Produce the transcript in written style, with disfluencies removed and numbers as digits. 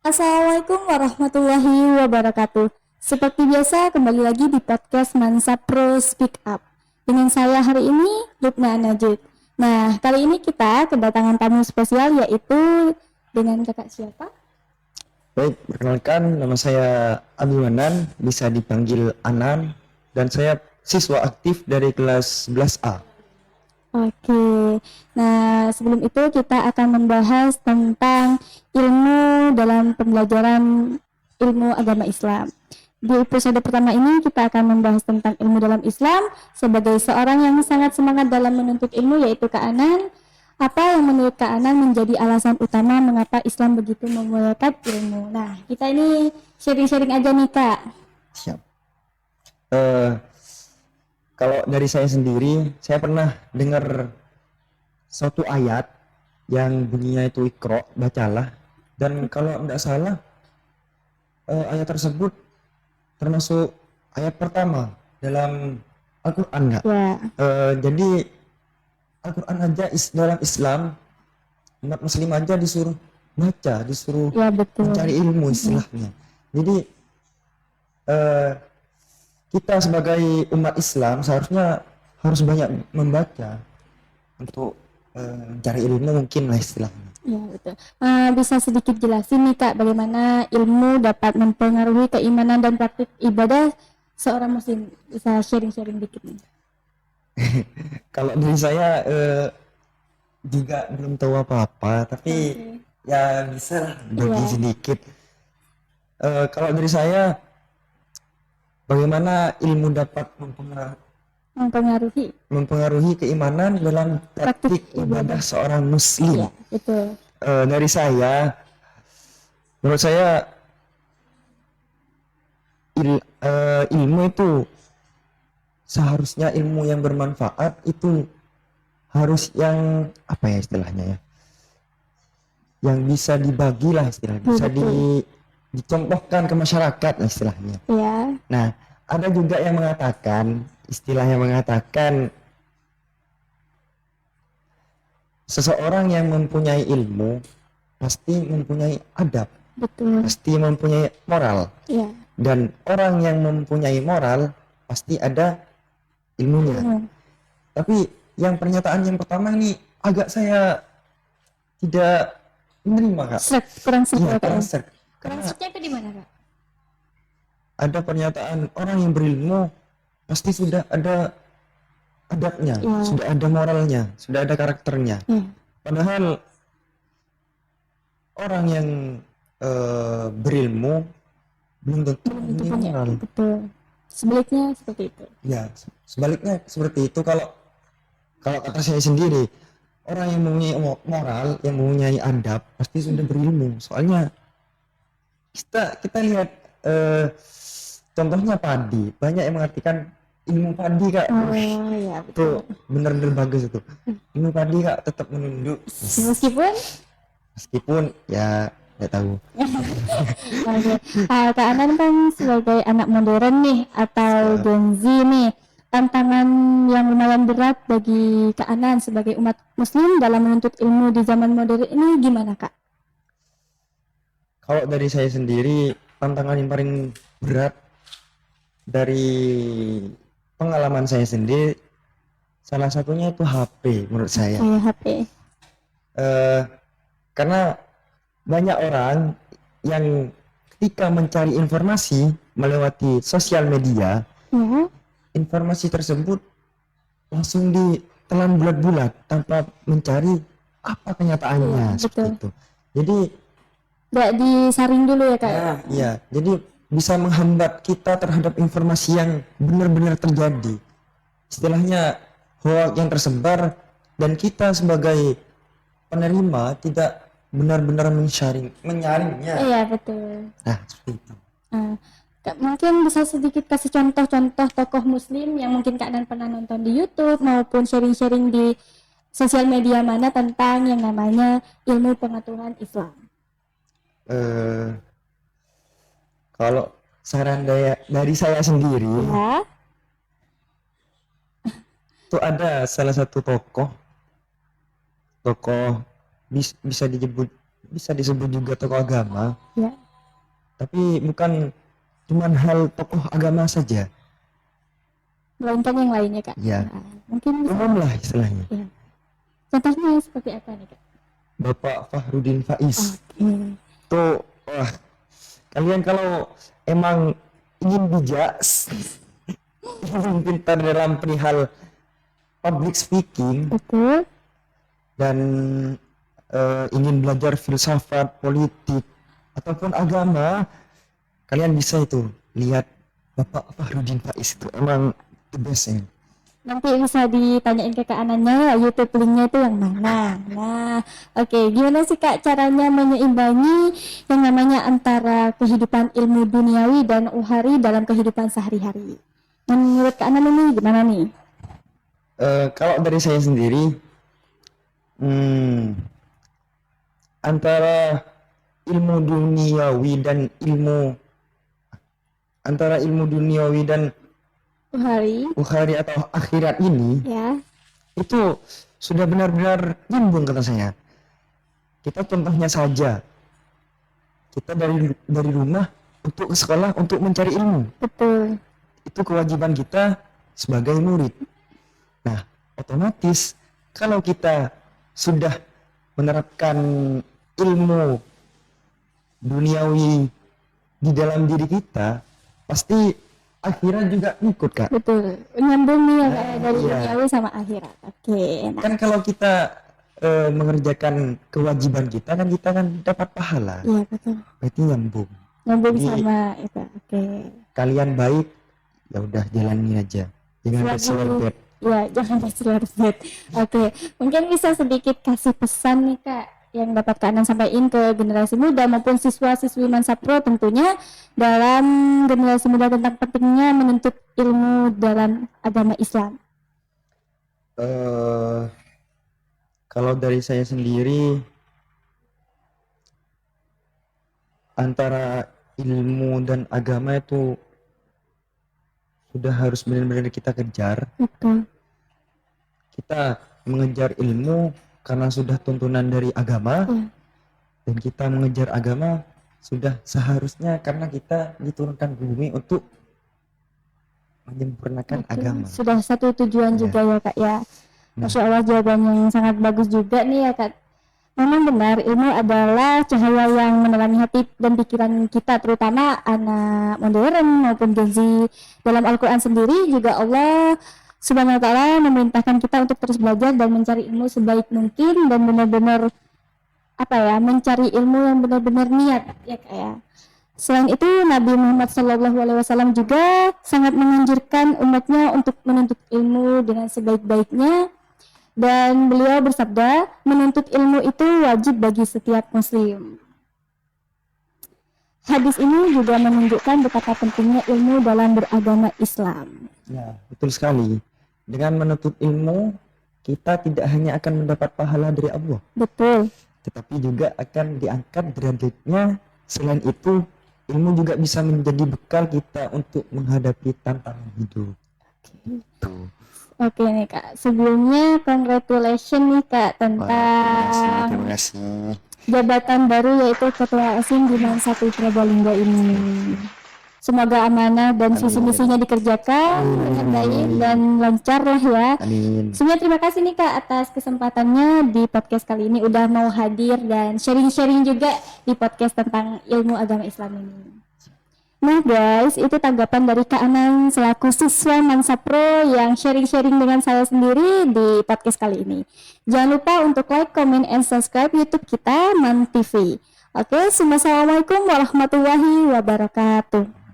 Assalamualaikum warahmatullahi wabarakatuh. Seperti biasa, kembali lagi di podcast Mansa Pro Speak Up. Dengan saya hari ini, Lubna Najib. Nah, kali ini kita kedatangan tamu spesial yaitu dengan kakak siapa? Baik, perkenalkan nama saya Abdul Manan, bisa dipanggil Anan, dan saya siswa aktif dari kelas 11A. Oke, nah sebelum itu kita akan membahas tentang ilmu dalam pembelajaran ilmu agama Islam. Di episode pertama ini kita akan membahas tentang ilmu dalam Islam sebagai seorang yang sangat semangat dalam menuntut ilmu yaitu Kak Anan. Apa yang menurut Kak Anan menjadi alasan utama mengapa Islam begitu memuliakan ilmu? Nah, kita ini sharing-sharing aja nih Kak. Siap. Kalau dari saya sendiri, saya pernah dengar suatu ayat yang bunyinya itu Iqra, bacalah. Dan kalau tidak salah, ayat tersebut termasuk ayat pertama dalam Al-Quran, nggak? Ya, Jadi Al-Quran aja dalam Islam, umat muslim aja disuruh baca, disuruh ya betul. mencari ilmu istilahnya. Jadi kita sebagai umat Islam seharusnya harus banyak membaca untuk mencari ilmu mungkin lah istilahnya. Ya, betul. Bisa sedikit jelasin nih Kak, bagaimana ilmu dapat mempengaruhi keimanan dan praktik ibadah seorang muslim? Bisa sharing-sharing dikit nih. Kalau dari saya juga belum tahu apa-apa, tapi ya bisa lah bagi Iya. sedikit. Kalau dari saya, bagaimana ilmu dapat Mempengaruhi. mempengaruhi keimanan dalam praktik Praktik ibadah ibadah. seorang muslim. Iya, betul. Dari saya, menurut saya ilmu itu seharusnya ilmu yang bermanfaat itu harus yang apa ya istilahnya ya, yang bisa dibagi lah istilahnya, bisa dicontohkan ke masyarakat lah istilahnya. Ya, Nah, ada juga yang mengatakan, istilahnya mengatakan seseorang yang mempunyai ilmu pasti mempunyai adab, betul. pasti mempunyai moral, Iya. dan orang yang mempunyai moral pasti ada ilmunya. Tapi yang pernyataan yang pertama ini agak saya tidak menerima, Kak. Kurang serak Iya, ya, Kak, kurang ya? serk. Kurang Karena seraknya itu di mana Kak? ada pernyataan orang yang berilmu pasti sudah ada adabnya, Ya. sudah ada moralnya, sudah ada karakternya. Padahal orang yang berilmu belum tentu punya moral. Betul. Sebaliknya seperti itu. Ya, sebaliknya seperti itu. Kalau kata saya sendiri, orang yang mempunyai moral, yang mempunyai adab pasti sudah berilmu. Soalnya kita lihat contohnya padi, banyak yang mengartikan ilmu padi, Kak. Oh ya, Itu betul. benar-benar bagus itu. Ilmu padi, Kak, tetap menunduk meskipun ya nggak tahu. Oke. Kak Anan kan sebagai anak modern nih atau Gen Z nih, tantangan yang lumayan berat bagi Kak Anan sebagai umat muslim dalam menuntut ilmu di zaman modern ini gimana Kak? Kalau dari saya sendiri, tantangan yang paling berat dari pengalaman saya sendiri, salah satunya itu HP menurut saya. Kayak HP. Karena banyak orang yang ketika mencari informasi melewati sosial media, informasi tersebut langsung ditelan bulat-bulat tanpa mencari apa kenyataannya, seperti itu. Jadi nggak disaring dulu ya Kak? iya, jadi bisa menghambat kita terhadap informasi yang benar-benar terjadi. Istilahnya hoax yang tersebar dan kita sebagai penerima tidak benar-benar menyaringnya. Iya betul. Nah, seperti itu. Kak, mungkin bisa sedikit kasih contoh-contoh tokoh muslim yang mungkin Kak Nan pernah nonton di YouTube maupun sharing-sharing di sosial media mana tentang yang namanya ilmu pengetahuan Islam. Kalau saran dari saya sendiri, itu ada salah satu tokoh bisa bisa disebut juga tokoh agama, Ya, tapi bukan cuman hal tokoh agama saja, melainkan yang lainnya Kak. ya Nah, mungkin bisa, umum lah istilahnya. ya. Contohnya seperti apa nih Kak? Bapak Fahrudin Faiz Oke. tuh, wah, kalian kalau emang ingin bijak, ingin pintar dalam perihal public speaking Betul. dan ingin belajar filsafat, politik ataupun agama, kalian bisa itu lihat Bapak Fahrudin Faiz, itu emang the best ya. Nanti bisa ditanyain ke Kak Ananya YouTube linknya itu yang mana. Nah, oke, gimana sih Kak caranya menyeimbangi yang namanya antara kehidupan ilmu duniawi dan uhari dalam kehidupan sehari-hari? Menurut Kak Anan ini gimana nih? Kalau dari saya sendiri, antara ilmu duniawi dan ilmu duniawi dan Uhari, ukhari atau akhirat ini ya, itu sudah benar-benar nyambung kata saya. Kita contohnya saja, kita dari rumah untuk ke sekolah untuk mencari ilmu, betul. itu kewajiban kita sebagai murid. Nah, otomatis kalau kita sudah menerapkan ilmu duniawi di dalam diri kita, pasti akhirat juga ikut, Kak. Betul. Nyambung nih ya Kak, ya, dari Iya. duniawi sama akhirat. Oke, nah, Kan kalau kita mengerjakan kewajiban kita kan dapat pahala. iya betul. Berarti nyambung. Nyambung Jadi, sama itu. Oke. kalian baik, ya udah jalanin aja. Jangan Selagi- berselebet. Ya, jangan berselebet. Oke, mungkin bisa sedikit kasih pesan nih Kak yang dapat Kak Anan sampaikan ke generasi muda maupun siswa-siswi Mansapro tentunya dalam generasi muda tentang pentingnya menuntut ilmu dalam agama Islam. Kalau dari saya sendiri, antara ilmu dan agama itu sudah harus benar-benar kita kejar. Betul. Kita mengejar ilmu karena sudah tuntunan dari agama, Ya. dan kita mengejar agama sudah seharusnya karena kita diturunkan ke bumi untuk menyempurnakan Betul. agama. Sudah satu tujuan Ya. juga ya Kak ya. Nah. Masya Allah jawaban yang sangat bagus juga nih ya Kak. Memang benar ilmu adalah cahaya yang menerangi hati dan pikiran kita terutama anak modern maupun Gen Z. Dalam Al-Quran sendiri juga Allah Subhanahu wa ta'ala memerintahkan kita untuk terus belajar dan mencari ilmu sebaik mungkin dan benar-benar mencari ilmu yang benar-benar niat ya Kak ya. Selain itu Nabi Muhammad SAW juga sangat menganjurkan umatnya untuk menuntut ilmu dengan sebaik-baiknya, dan beliau bersabda, menuntut ilmu itu wajib bagi setiap muslim. Hadis ini juga menunjukkan betapa pentingnya ilmu dalam beragama Islam. Ya, betul sekali. Dengan menuntut ilmu, kita tidak hanya akan mendapat pahala dari Allah, Betul. tetapi juga akan diangkat derajatnya. Selain itu, ilmu juga bisa menjadi bekal kita untuk menghadapi tantangan hidup. Tuh. Oke nih Kak, sebelumnya congratulations nih Kak tentang Terima kasih. jabatan baru yaitu Ketua Asing di Mansa Putra Probolinggo ini. Semoga amanah dan visi misinya dikerjakan dengan baik dan lancar lah ya. Amin. Sebenarnya terima kasih nih Kak atas kesempatannya di podcast kali ini udah mau hadir dan sharing-sharing juga di podcast tentang ilmu agama Islam ini. Nah guys, itu tanggapan dari Kak Anan selaku siswa Mansapro yang sharing-sharing dengan saya sendiri di podcast kali ini. Jangan lupa untuk like, comment, and subscribe YouTube kita Man TV. Oke, assalamualaikum warahmatullahi wabarakatuh.